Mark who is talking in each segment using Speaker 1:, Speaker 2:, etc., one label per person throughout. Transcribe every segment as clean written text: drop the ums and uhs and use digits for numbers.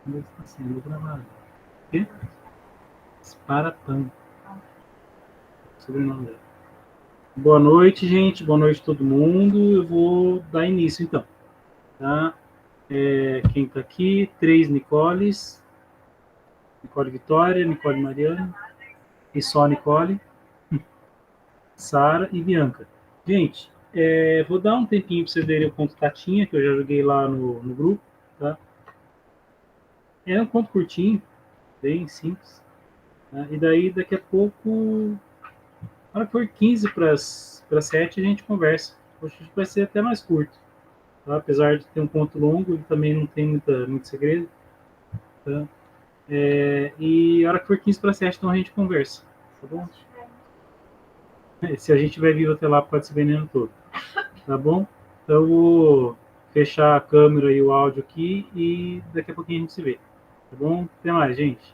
Speaker 1: Ainda está sendo gravado. O quê? Sparapan. Sobrenome dela. Boa noite, gente. Boa noite a todo mundo. Eu vou dar início, então. Tá? Quem está aqui? 3 Nicoles. Nicole Vitória, Nicole Mariana. E só Nicole. Sara e Bianca. Gente, vou dar um tempinho para vocês verem o conto Tatinha, que eu já joguei lá no grupo. Tá? É um conto curtinho, bem simples. Tá? E daí, daqui a pouco, na hora que for 15 para as 7, a gente conversa. Hoje vai ser até mais curto. Tá? Apesar de ter um conto longo, ele também não tem muito segredo. Tá? E a hora que for 15 para 7, então a gente conversa. Tá bom? Se a gente vai vivo até lá, pode ser veneno todo. Tá bom? Então eu vou fechar a câmera e o áudio aqui e daqui a pouquinho a gente se vê. Tá bom? Até mais, gente.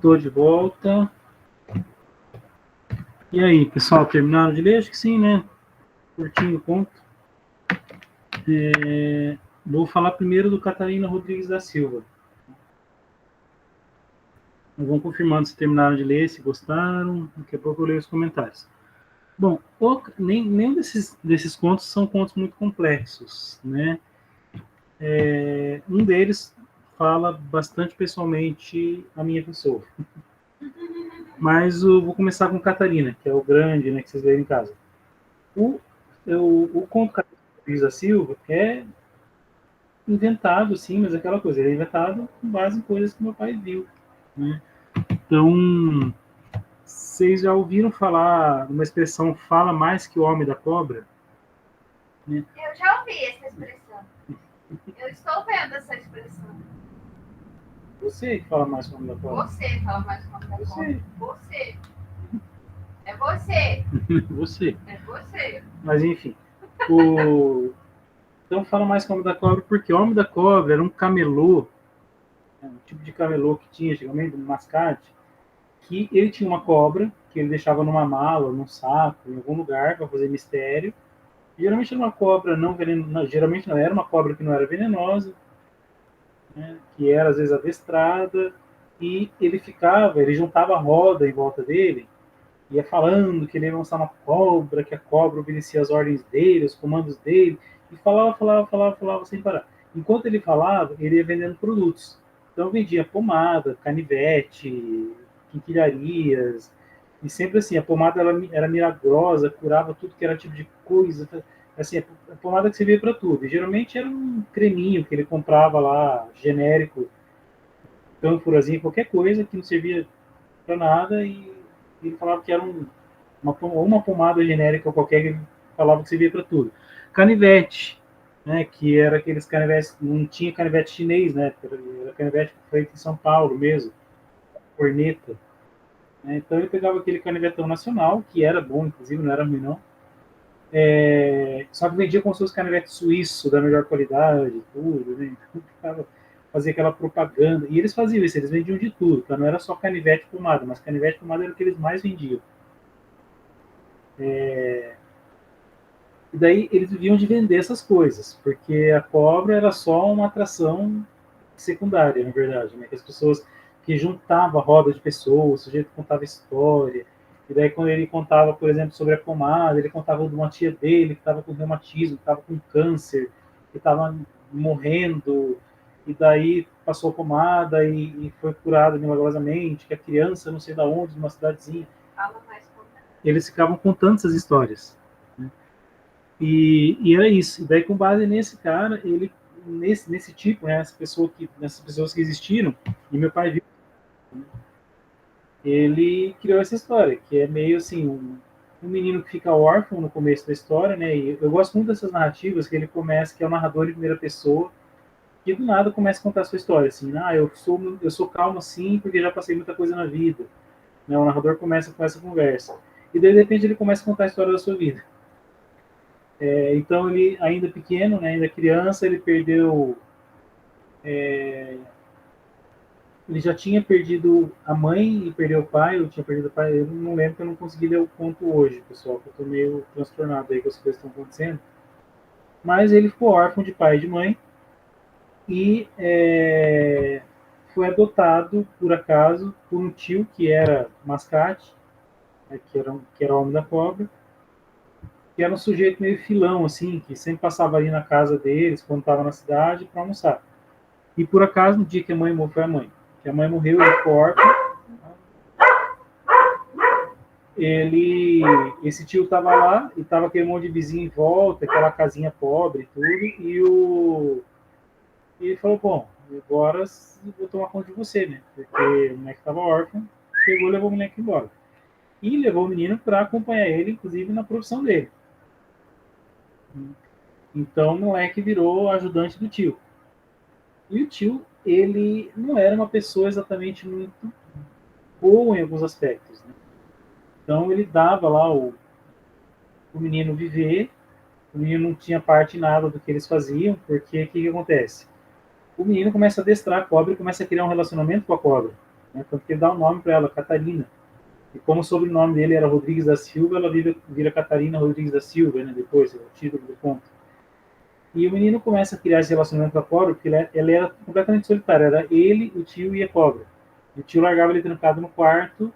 Speaker 1: Tô de volta. E aí, pessoal, terminaram de ler? Acho que sim, né? Curtinho o conto. Vou falar primeiro do Catarina Rodrigues da Silva. Vão confirmando se terminaram de ler, se gostaram. Daqui a pouco eu leio os comentários. Bom, nenhum desses contos são contos muito complexos, né? Um deles fala bastante pessoalmente a minha pessoa. Mas vou começar com Catarina, que é o grande, né, que vocês leem em casa. O conto Catarina Rodrigues da Silva é inventado, sim, mas aquela coisa, ele é inventado com base em coisas que meu pai viu, né? Então, vocês já ouviram falar uma expressão fala mais que o homem da cobra?
Speaker 2: Né? Eu já ouvi essa expressão. Eu estou vendo essa expressão.
Speaker 1: Você que fala mais que o homem da cobra?
Speaker 2: Você fala mais que o homem da cobra. Você. É você.
Speaker 1: Você.
Speaker 2: É você.
Speaker 1: Mas enfim. Então fala mais que o homem da cobra, porque o homem da cobra era um camelô, um tipo de camelô que tinha antigamente, um mascate, que ele tinha uma cobra que ele deixava numa mala, num saco, em algum lugar para fazer mistério. Geralmente era uma cobra não venenosa, geralmente não era uma cobra que não era venenosa, né, que era às vezes adestrada, e ele juntava a roda em volta dele, ia falando que ele ia lançar uma cobra, que a cobra obedecia às ordens dele, os comandos dele, e falava sem parar. Enquanto ele falava, ele ia vendendo produtos. Então vendia pomada, canivete, quinquilharias, e sempre assim, a pomada era milagrosa, curava tudo que era tipo de coisa, assim, a pomada que servia para tudo. E geralmente era um creminho que ele comprava lá, genérico, ânforazinha, qualquer coisa que não servia para nada, e ele falava que era uma pomada genérica qualquer que ele falava que servia para tudo. Canivete, né, que era aqueles canivetes, não tinha canivete chinês, né, era canivete feito em São Paulo mesmo, corneta. Né, então ele pegava aquele canivetão nacional, que era bom, inclusive, não era ruim não, só que vendia com seus canivetes suíços, da melhor qualidade, tudo, né, então fazia aquela propaganda, e eles faziam isso, eles vendiam de tudo, tá? Não era só canivete e pomada, mas canivete e pomada era o que eles mais vendiam. E daí eles viviam de vender essas coisas, porque a cobra era só uma atração secundária, na verdade, né? Que as pessoas que juntavam a roda de pessoas, o sujeito contava história, e daí quando ele contava, por exemplo, sobre a pomada, ele contava de uma tia dele que estava com reumatismo, que estava com câncer, que estava morrendo, e daí passou a pomada e foi curada milagrosamente, que a criança, não sei de onde, numa cidadezinha. Eles ficavam contando essas histórias. Né? E era isso. E daí, com base nesse cara, ele nesse tipo, né, nessas pessoas que existiram, e meu pai viu, né, ele criou essa história, que é meio assim, um menino que fica órfão no começo da história, né, e eu gosto muito dessas narrativas, que ele começa, que é o narrador em primeira pessoa, que do nada começa a contar a sua história, assim, eu sou calmo assim, porque já passei muita coisa na vida, né, o narrador começa com essa conversa, e daí, de repente, ele começa a contar a história da sua vida. Então, ele, ainda pequeno, né, ainda criança, ele perdeu. Ele já tinha perdido a mãe e perdeu o pai, eu tinha perdido o pai, eu não lembro, que eu não consegui ler o conto hoje, pessoal, que eu estou meio transtornado aí com as coisas que estão acontecendo. Mas ele ficou órfão de pai e de mãe e foi adotado, por acaso, por um tio que era mascate, né, que era homem da cobra, que era um sujeito meio filão, assim, que sempre passava ali na casa deles, quando estava na cidade, para almoçar. E por acaso, no dia que a mãe morreu, foi a mãe. Que a mãe morreu, ele ficou órfão. Esse tio estava lá, e estava aquele monte de vizinho em volta, aquela casinha pobre e tudo, e ele falou, bom, agora eu vou tomar conta de você, né? Porque o moleque estava órfão, pegou e levou o moleque embora. E levou o menino para acompanhar ele, inclusive, na profissão dele. Então o moleque virou ajudante do tio. E o tio, ele não era uma pessoa exatamente muito boa em alguns aspectos. Né? Então ele dava lá o menino viver, o menino não tinha parte em nada do que eles faziam, porque o que acontece? O menino começa a adestrar a cobra e começa a criar um relacionamento com a cobra. né? Tanto que ele dá um nome para ela, Catarina. E como o sobrenome dele era Rodrigues da Silva, ela vira Catarina Rodrigues da Silva, né? Depois, é o título do conto. E o menino começa a criar esse relacionamento com a cobra, porque ela era completamente solitária. Era ele, o tio e a cobra. O tio largava ele trancado no quarto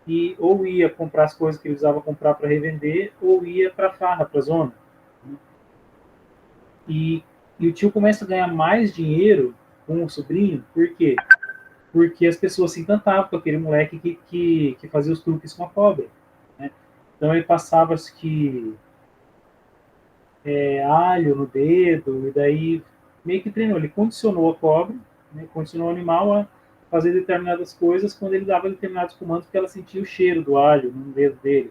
Speaker 1: e ou ia comprar as coisas que ele precisava comprar para revender, ou ia para a farra, para a zona. E, e o tio começa a ganhar mais dinheiro com o sobrinho, por quê? Porque as pessoas se encantavam com aquele moleque que fazia os truques com a cobra. Né? Então ele passava que alho no dedo, e daí meio que treinou. Ele condicionou a cobra, né? Condicionou o animal a fazer determinadas coisas quando ele dava determinados comandos, porque ela sentia o cheiro do alho no dedo dele.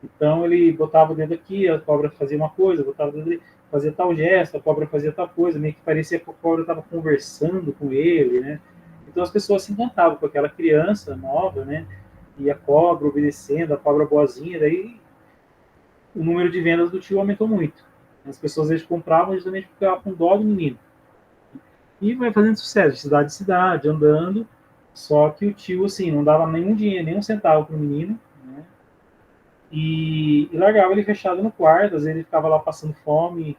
Speaker 1: Então ele botava o dedo aqui, a cobra fazia uma coisa, botava o dedo ali, fazia tal gesto, a cobra fazia tal coisa, meio que parecia que a cobra estava conversando com ele, né? Então as pessoas se encantavam com aquela criança nova, né? E a cobra obedecendo, a cobra boazinha, daí o número de vendas do tio aumentou muito. As pessoas eles compravam justamente porque estavam com dó do menino. E vai fazendo sucesso, de cidade em cidade, andando. Só que o tio, assim, não dava nenhum dinheiro, nenhum centavo pro menino, né? E largava ele fechado no quarto, às vezes ele ficava lá passando fome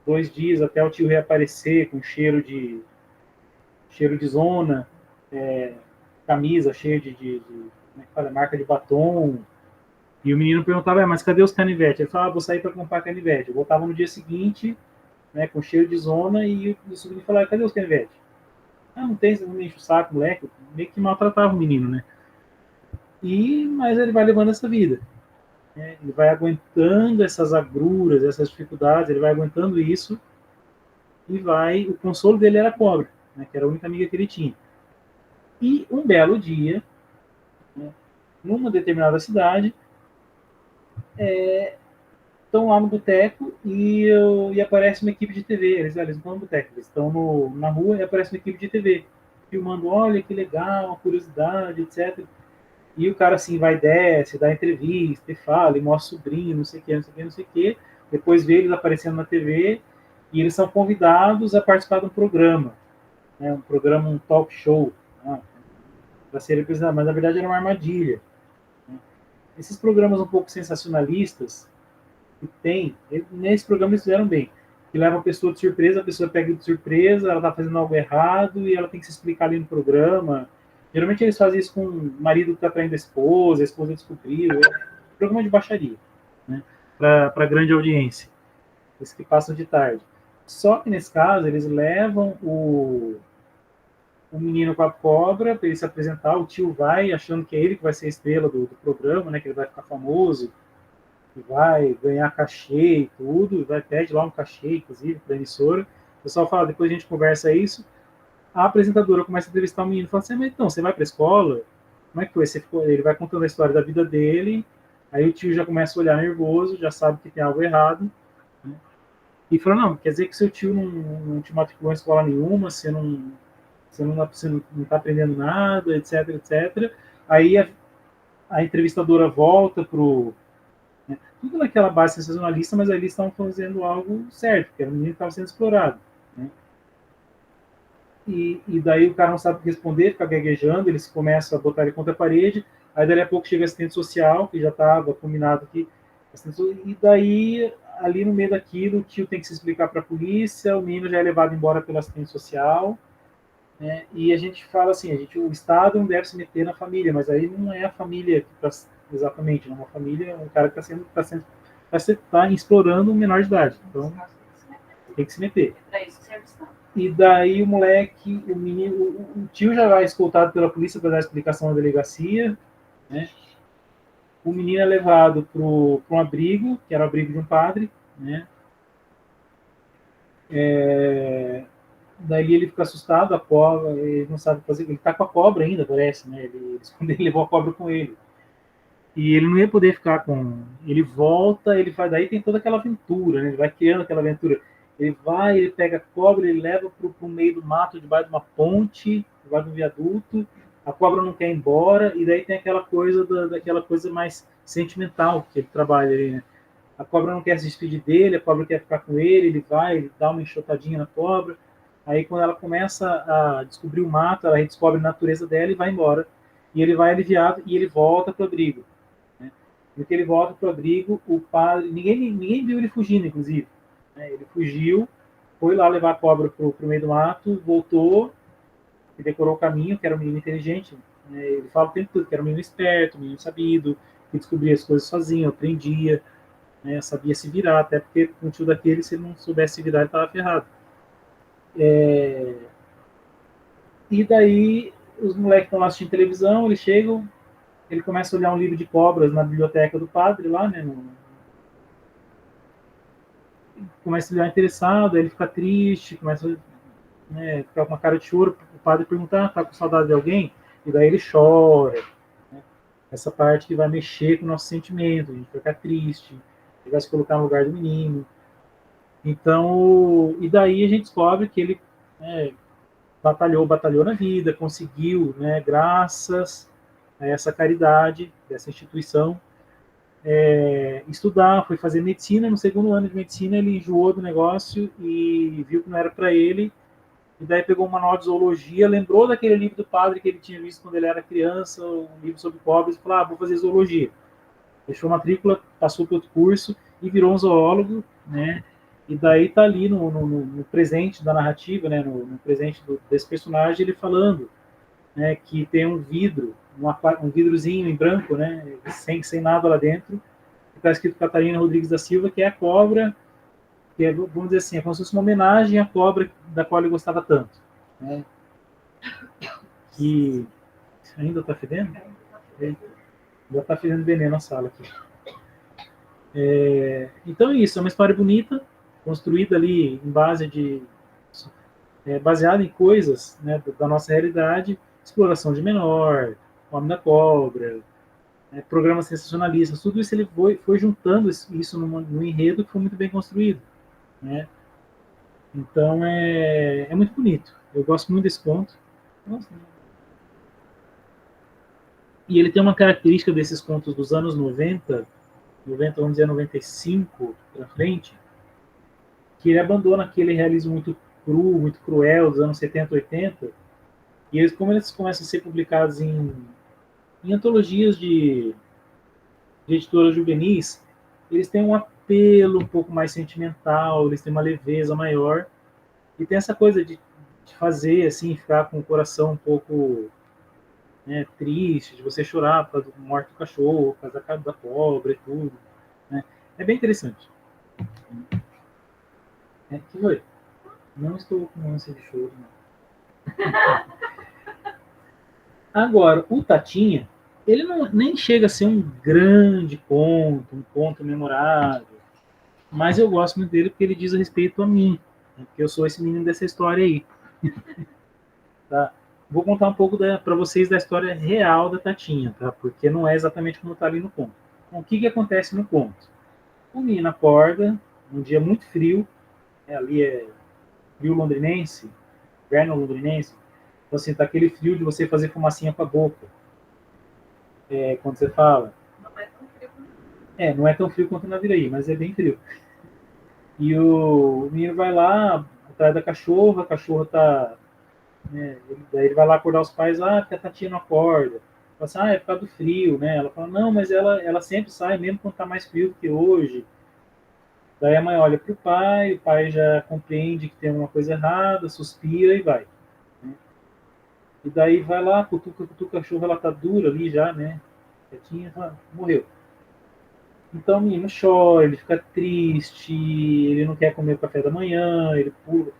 Speaker 1: 2 dias até o tio reaparecer com cheiro de zona, é, camisa cheia como é que fala, marca de batom. E o menino perguntava, mas cadê os canivetes? Ele falava, vou sair para comprar canivete. Eu voltava no dia seguinte, né, com cheiro de zona, e o sobrinho falava, cadê os canivetes? Ah, não tem, você não me enche o saco, moleque. Meio que maltratava o menino, né? Mas ele vai levando essa vida. Né? Ele vai aguentando essas agruras, essas dificuldades, ele vai aguentando isso, e vai. O consolo dele era a cobra, né, que era a única amiga que ele tinha. E um belo dia, né, numa determinada cidade, estão lá no boteco e aparece uma equipe de TV. Eles não estão no boteco, eles estão na rua e aparece uma equipe de TV filmando, olha que legal, uma curiosidade, etc. E o cara assim vai, desce, dá entrevista e fala, e mostra o sobrinho, não sei o que, não sei o que, não sei o que. Depois vê eles aparecendo na TV e eles são convidados a participar de um programa, né, um talk show, né, para ser representado, mas na verdade era uma armadilha. Né. Esses programas um pouco sensacionalistas que tem, nesse programa eles fizeram bem, que leva a pessoa de surpresa, a pessoa pega de surpresa, ela tá fazendo algo errado e ela tem que se explicar ali no programa. Geralmente eles fazem isso com o marido que tá traindo a esposa descobriu, programa de baixaria, né, para grande audiência, esses que passam de tarde. Só que nesse caso eles levam o menino com a cobra para ele se apresentar, o tio vai achando que é ele que vai ser a estrela do programa, né, que ele vai ficar famoso, que vai ganhar cachê e tudo, vai pede lá um cachê, inclusive, para a emissora. O pessoal fala, depois a gente conversa isso. A apresentadora começa a entrevistar o menino, fala assim, mas então, você vai para a escola? Como é que foi? Ele vai contando a história da vida dele, aí o tio já começa a olhar nervoso, já sabe que tem algo errado, né? E fala, não, quer dizer que seu tio não te matriculou em escola nenhuma, você não tá aprendendo nada, etc, etc. Aí a entrevistadora volta pro, né, tudo naquela base sensacionalista, mas ali estão fazendo algo certo, que era o menino que estava sendo explorado. Né? E daí o cara não sabe o que responder, fica gaguejando, eles começam a botar ele contra a parede, aí dali a pouco chega a assistente social, que já estava combinado que... E daí, ali no meio daquilo, o tio tem que se explicar para a polícia, o menino já é levado embora pelo assistente social, né? E a gente fala assim, o Estado não deve se meter na família, mas aí não é a família que está exatamente, não é uma família, um cara que está explorando um menor de idade, então tem que se meter. E daí o moleque, o menino, o tio já vai escoltado pela polícia para dar explicação na delegacia, né? O menino é levado para um abrigo, que era o abrigo de um padre, né? Daí ele fica assustado, a cobra, ele não sabe fazer, ele tá com a cobra ainda, parece, né? Ele levou a cobra com ele. E ele não ia poder ficar com. Ele volta, ele vai. Daí tem toda aquela aventura, né? Ele vai criando aquela aventura. Ele vai, ele pega a cobra, ele leva pro meio do mato, debaixo de uma ponte, debaixo de um viaduto. A cobra não quer ir embora, e daí tem aquela coisa daquela coisa mais sentimental que ele trabalha ali, né? A cobra não quer se despedir dele, a cobra quer ficar com ele vai, ele dá uma enxotadinha na cobra, Aí quando ela começa a descobrir o mato, ela redescobre a natureza dela e vai embora. E ele vai aliviado e ele volta para o abrigo. Né? Porque ele volta para o abrigo, o padre, ninguém viu ele fugindo, inclusive. Né? Ele fugiu, foi lá levar a cobra para o meio do mato, voltou, e decorou o caminho, que era um menino inteligente. Né? Ele fala o tempo todo que era um menino esperto, um menino sabido, que descobria as coisas sozinho, aprendia, né? Sabia se virar, até porque com o tio daquele, se ele não soubesse se virar, ele estava ferrado. E daí os moleques estão lá assistindo televisão, eles chegam, ele começa a olhar um livro de cobras na biblioteca do padre lá, né? Começa a olhar interessado, aí ele fica triste, começa, né, ficar com uma cara de choro, o padre pergunta, tá com saudade de alguém? E daí ele chora. Né? Essa parte que vai mexer com o nosso sentimento, a gente vai ficar triste, ele vai se colocar no lugar do menino. Então, e daí a gente descobre que ele, né, batalhou na vida, conseguiu, né, graças a essa caridade dessa instituição, estudar, foi fazer medicina. No segundo ano de medicina ele enjoou do negócio e viu que não era para ele, e daí pegou um manual de zoologia, lembrou daquele livro do padre que ele tinha visto quando ele era criança, um livro sobre cobras, e falou, vou fazer zoologia. Deixou matrícula, passou para outro curso e virou um zoólogo, né? E daí tá ali no presente da narrativa, né? No presente desse personagem, ele falando, né, que tem um vidro, um vidrozinho em branco, né? Sem nada lá dentro, que está escrito Catarina Rodrigues da Silva, que é a cobra, que é, vamos dizer assim, é como se fosse uma homenagem à cobra da qual ele gostava tanto. Né? Que ainda está fedendo? Já está fedendo veneno na sala aqui. Então é isso, é uma história bonita, construída ali em base de baseada em coisas, né, da nossa realidade, exploração de menor, Homem da Cobra, programas sensacionalistas, tudo isso ele foi juntando isso num enredo que foi muito bem construído. Né? Então é muito bonito, eu gosto muito desse conto. Nossa, e ele tem uma característica desses contos dos anos 90, vamos dizer 95 para frente, que ele abandona aquele realismo muito cru, muito cruel dos anos 70, 80, e eles, como eles começam a ser publicados em antologias de editoras juvenis, eles têm um apelo um pouco mais sentimental, eles têm uma leveza maior, e tem essa coisa de fazer, assim, ficar com o coração um pouco, né, triste, de você chorar por causa do morte do cachorro, por causa da cobra e tudo. Né? É bem interessante. Que foi? Não estou com ânsia de choro, não. Agora, o Tatinha, ele nem chega a ser um grande conto, um conto memorável, mas eu gosto muito dele porque ele diz a respeito a mim, né? Porque eu sou esse menino dessa história aí. Tá? Vou contar um pouco para vocês da história real da Tatinha, tá? Porque não é exatamente como está ali no conto. Então, o que acontece no conto? O menino acorda, um dia muito frio, ali é frio londrinense, inverno londrinense, então, assim, tá aquele frio de você fazer fumacinha com a boca. Quando você fala.
Speaker 2: Não é tão frio.
Speaker 1: Não é tão frio quanto na Viraí, mas é bem frio. E o menino vai lá atrás da cachorra, a cachorra tá. Né, daí ele vai lá acordar os pais, porque a Tatinha não acorda. Fala assim, é por causa do frio, né? Ela fala, não, mas ela sempre sai, mesmo quando tá mais frio do que hoje. Daí a mãe olha pro pai, o pai já compreende que tem alguma coisa errada, suspira e vai. Né? E daí vai lá, cutuca a cachorra, ela tá dura ali já, né? Quietinha, morreu. Então o menino chora, ele fica triste, ele não quer comer o café da manhã, ele pula.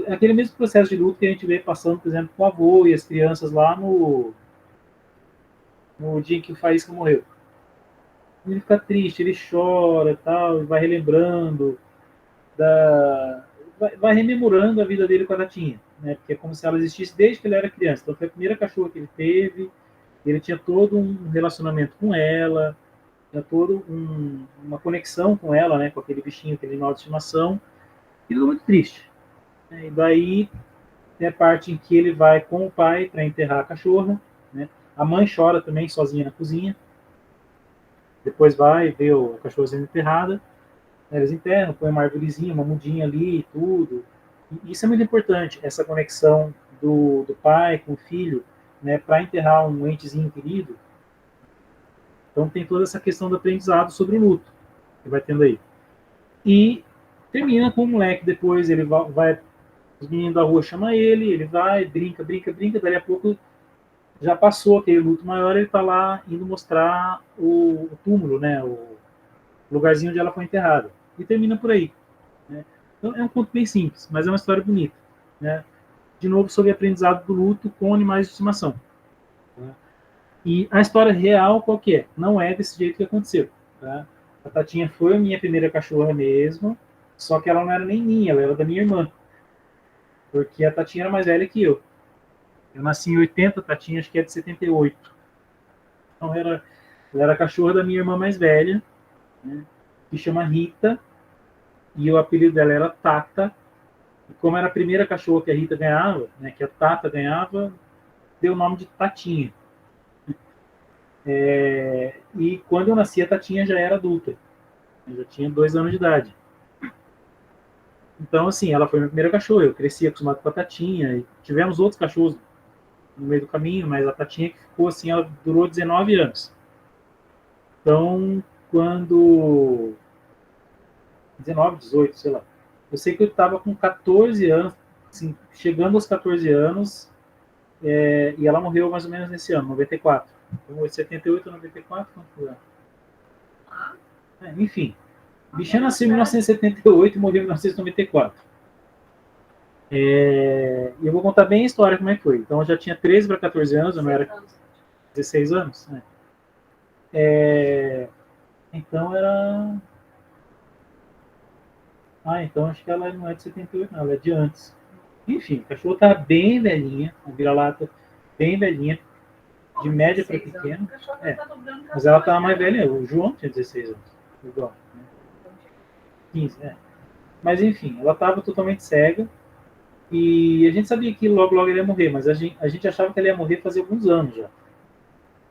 Speaker 1: Aquele mesmo processo de luto que a gente vê passando, por exemplo, com o avô e as crianças lá no dia em que o Faísca morreu. Ele fica triste, ele chora, tal, vai relembrando, vai rememorando a vida dele com a Tatinha, né? Porque é como se ela existisse desde que ele era criança. Então foi a primeira cachorra que ele teve, ele tinha todo um relacionamento com ela, tinha toda uma conexão com ela, né? Com aquele bichinho, aquele animal de estimação. E tudo muito triste. Né? E daí tem a parte em que ele vai com o pai para enterrar a cachorra, né? A mãe chora também sozinha na cozinha. Depois vai ver a cachorra sendo enterrada. Eles enterram, põe uma arvorezinha, uma mudinha ali e tudo. E isso é muito importante, essa conexão do pai com o filho, né, para enterrar um entezinho querido. Então tem toda essa questão do aprendizado sobre o luto que vai tendo aí. E termina com o moleque depois, ele vai os meninos da rua chamam ele vai, brinca, dali a pouco já passou aquele luto maior, ele está lá indo mostrar o túmulo, né, o lugarzinho onde ela foi enterrada. E termina por aí. Né? Então é um conto bem simples, mas é uma história bonita. Né? De novo, sobre aprendizado do luto com animais de estimação. Tá? E a história real qual que é? Não é desse jeito que aconteceu. Tá? A Tatinha foi a minha primeira cachorra mesmo, só que ela não era nem minha, ela era da minha irmã. Porque a Tatinha era mais velha que eu. Eu nasci em 80, a Tatinha acho que é de 78. Então ela era a cachorra da minha irmã mais velha, né, que chama Rita, e o apelido dela era Tata. E como era a primeira cachorra que a Rita ganhava, né, que a Tata ganhava, deu o nome de Tatinha. E quando eu nasci, a Tatinha já era adulta. Eu já tinha 2 anos de idade. Então, assim, ela foi minha primeira cachorra. Eu cresci acostumado com a Tatinha. E tivemos outros cachorros no meio do caminho, mas a Tatinha que ficou assim, ela durou 19 anos. Então, quando 19, 18, sei lá. Eu sei que eu estava com 14 anos, assim, chegando aos 14 anos, e ela morreu mais ou menos nesse ano, 94. Então, 78 a 94, quanto foi? Enfim, a bichinha nasceu em 1978 e morreu em 1994. E eu vou contar bem a história como é que foi. Então, eu já tinha 13 para 14 anos, eu não era 16 anos. Né? Então, era... então acho que ela não é de 78, não, ela é de antes. Enfim, a cachorra tá bem velhinha, a vira-lata bem velhinha, de média para pequena. Mas ela tá mais velha, o João tinha 16 anos. Igual, né? 15, Mas enfim, ela estava totalmente cega e a gente sabia que logo logo ele ia morrer, mas a gente achava que ele ia morrer fazia alguns anos já.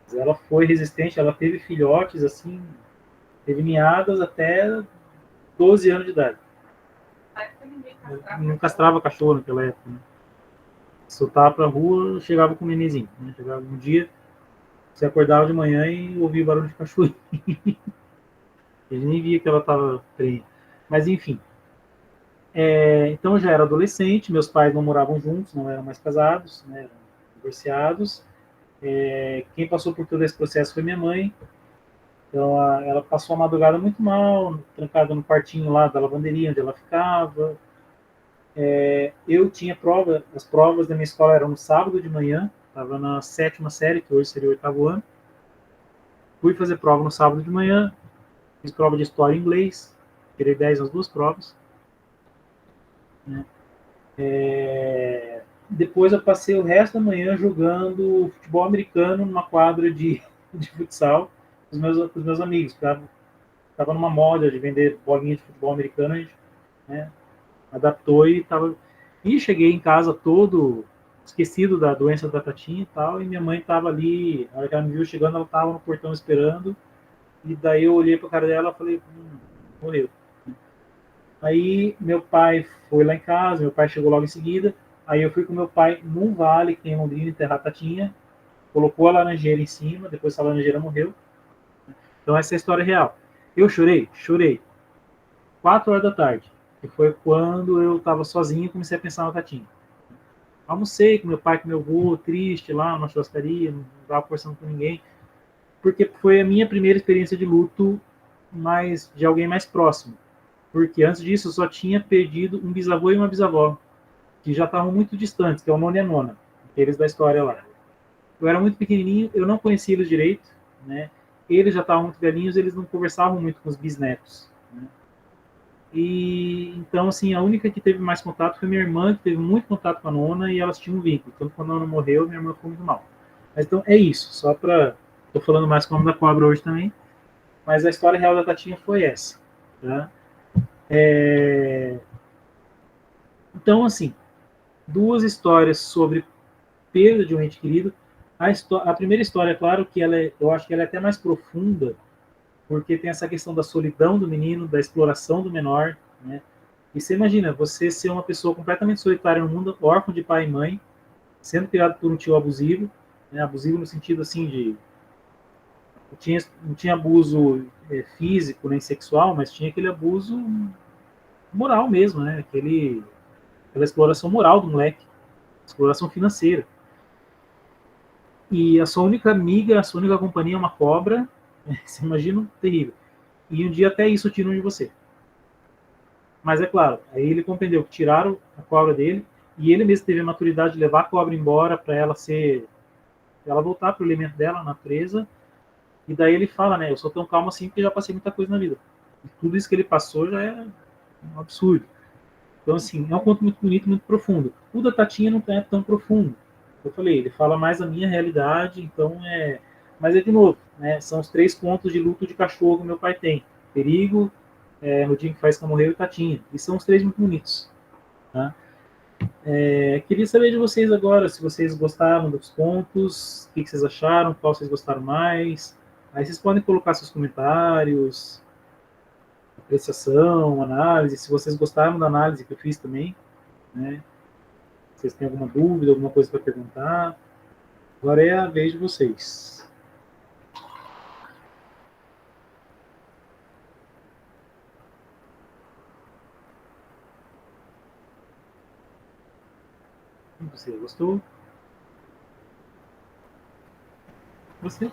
Speaker 1: Mas ela foi resistente, ela teve filhotes assim, teve ninhadas até 12 anos de idade. Não castrava cachorro naquela época, né? Soltava pra rua, chegava com o nenenzinho. Né? Chegava um dia, você acordava de manhã e ouvia o barulho de cachorro. Ele nem via que ela estava prenha. Mas enfim. Então eu já era adolescente, meus pais não moravam juntos, não eram mais casados, né? Eram divorciados. Quem passou por todo esse processo foi minha mãe. Então ela passou a madrugada muito mal, trancada no quartinho lá da lavanderia onde ela ficava. Eu tinha prova, as provas da minha escola eram no sábado de manhã, estava na 7ª série, que hoje seria o 8º ano. Fui fazer prova no sábado de manhã, fiz prova de história e inglês, tirei 10 nas 2 provas. Né? Depois eu passei o resto da manhã jogando futebol americano numa quadra de futsal com os meus amigos. Estava numa moda de vender bolinha de futebol americano, a gente, né, adaptou e estava... E cheguei em casa todo esquecido da doença da Tatinha e tal, e minha mãe estava ali, na hora que ela me viu chegando, ela estava no portão esperando, e daí eu olhei para a cara dela e falei, morreu. Aí meu pai foi lá em casa, meu pai chegou logo em seguida, aí eu fui com meu pai num vale que tem em Londrina, enterrar a Tatinha, colocou a laranjeira em cima, depois essa laranjeira morreu. Então essa é a história real. Eu chorei? Chorei. 4 horas da tarde, que foi quando eu estava sozinho e comecei a pensar na Tatinha. Almocei com meu pai, com meu avô, triste lá na churrascaria, não estava conversando com ninguém, porque foi a minha primeira experiência de luto, mas de alguém mais próximo. Porque antes disso eu só tinha perdido um bisavô e uma bisavó, que já estavam muito distantes, que é o nono e a nona, aqueles da história lá. Eu era muito pequenininho, eu não conhecia eles direito, né? Eles já estavam muito velhinhos, eles não conversavam muito com os bisnetos. Né? E então, assim, a única que teve mais contato foi minha irmã, que teve muito contato com a nona e elas tinham um vínculo. Então, quando a nona morreu, minha irmã ficou muito mal. Mas, então, é isso. Só para... Estou falando mais com o nome da cobra hoje também. Mas a história real da Tatinha foi essa. Tá? Então, assim, 2 histórias sobre perda de um ente querido. A primeira história, é claro, que eu acho que ela é até mais profunda, porque tem essa questão da solidão do menino, da exploração do menor, né? E você imagina, você ser uma pessoa completamente solitária no mundo, órfão de pai e mãe, sendo criado por um tio abusivo, né, abusivo no sentido assim de não tinha abuso físico nem sexual, mas tinha aquele abuso moral mesmo, né? Aquela exploração moral do moleque, exploração financeira. E a sua única amiga, a sua única companhia é uma cobra, você imagina, terrível. E um dia até isso tiram de você. Mas é claro, aí ele compreendeu que tiraram a cobra dele e ele mesmo teve a maturidade de levar a cobra embora para ela voltar para o elemento dela, a natureza. E daí ele fala, né, eu sou tão calmo assim porque já passei muita coisa na vida. E tudo isso que ele passou já é um absurdo. Então, assim, é um conto muito bonito, muito profundo. O da Tatinha não é tão profundo. Eu falei, ele fala mais da minha realidade, então é. Mas é de novo, né? São os 3 pontos de luto de cachorro que meu pai tem: perigo, no dia que faz que morreu e Tatinha. E são os 3 muito bonitos. Tá? Queria saber de vocês agora, se vocês gostaram dos contos, o que vocês acharam, qual vocês gostaram mais. Aí vocês podem colocar seus comentários, apreciação, análise, se vocês gostaram da análise que eu fiz também, né? Vocês têm alguma dúvida, alguma coisa para perguntar? Agora é a vez de vocês. Você gostou? Você?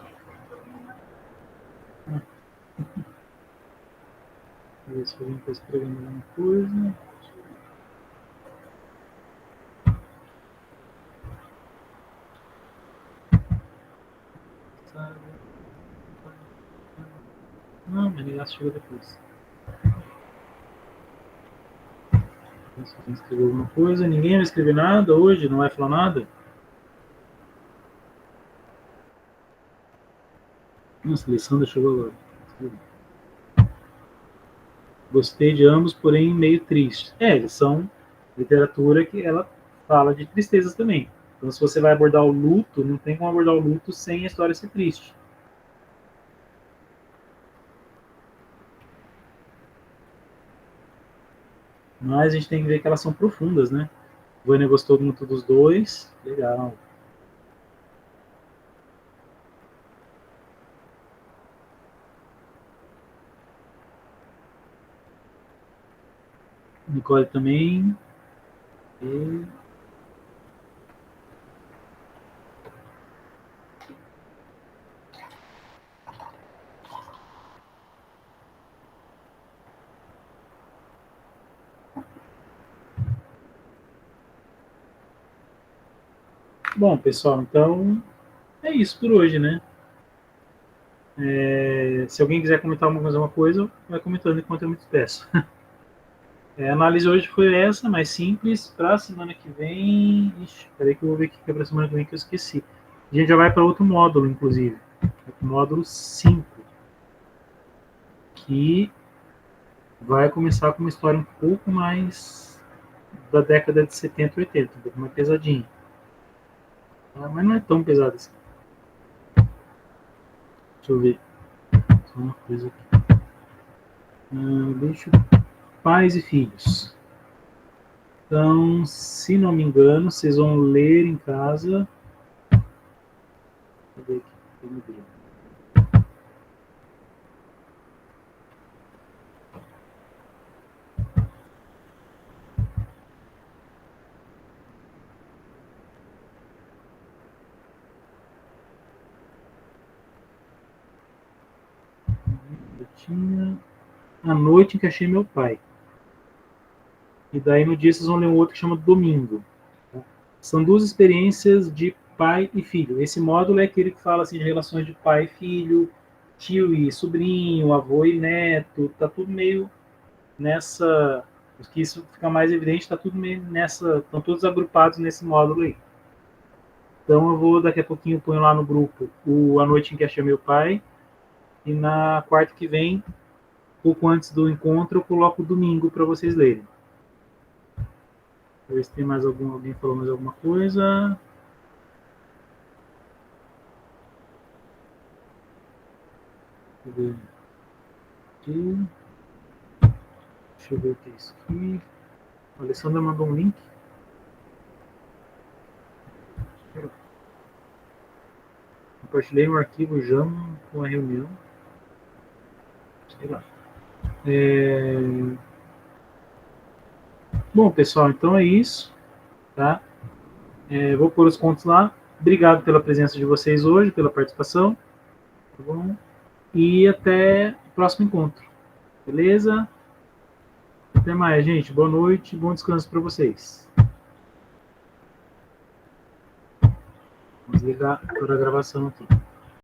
Speaker 1: Ah, ver se alguém está escrevendo alguma coisa. Não, mas ele chegou depois. Se alguém escreveu alguma coisa, ninguém vai escrever nada hoje, não vai falar nada? Nossa, a Alessandra chegou agora. Gostei de ambos, porém meio triste. Eles são literatura que ela fala de tristezas também. Então, se você vai abordar o luto, não tem como abordar o luto sem a história ser triste. Mas a gente tem que ver que elas são profundas, né? Vânia gostou muito dos dois. Legal. Nicole também. E... Bom, pessoal, então é isso por hoje, né? Se alguém quiser comentar alguma coisa, vai comentando enquanto eu me despeço. A análise hoje foi essa, mais simples. Para a semana que vem. Ixi, peraí que eu vou ver o que é para a semana que vem que eu esqueci. A gente já vai para outro módulo, inclusive. O módulo 5, que vai começar com uma história um pouco mais da década de 70 e 80, um pouco mais pesadinha. Mas não é tão pesado assim. Deixa eu ver. Só uma coisa aqui. Deixa pais e filhos. Então, se não me engano, vocês vão ler em casa. Deixa eu ver aqui. Eu tinha a noite em que achei meu pai. E daí no dia vocês vão ler um outro que chama Domingo. Tá? São 2 experiências de pai e filho. Esse módulo é aquele que fala assim, de relações de pai e filho, tio e sobrinho, avô e neto. Tá tudo meio nessa. Que isso fica mais evidente, está tudo meio nessa. Estão todos agrupados nesse módulo aí. Então eu vou, daqui a pouquinho, ponho lá no grupo A Noite em que Achei Meu Pai. E na quarta que vem, pouco antes do encontro, eu coloco o domingo para vocês lerem. Ver se tem mais alguém falou mais alguma coisa. Deixa eu ver aqui. Deixa eu ver o que é isso aqui. A Alessandra mandou um link. Compartilhei um arquivo JAM com a reunião. Sei lá. Bom, pessoal, então é isso. Tá? Vou pôr os contos lá. Obrigado pela presença de vocês hoje, pela participação. Tá bom? E até o próximo encontro. Beleza? Até mais, gente. Boa noite. Bom descanso para vocês. Vamos ligar para a gravação aqui.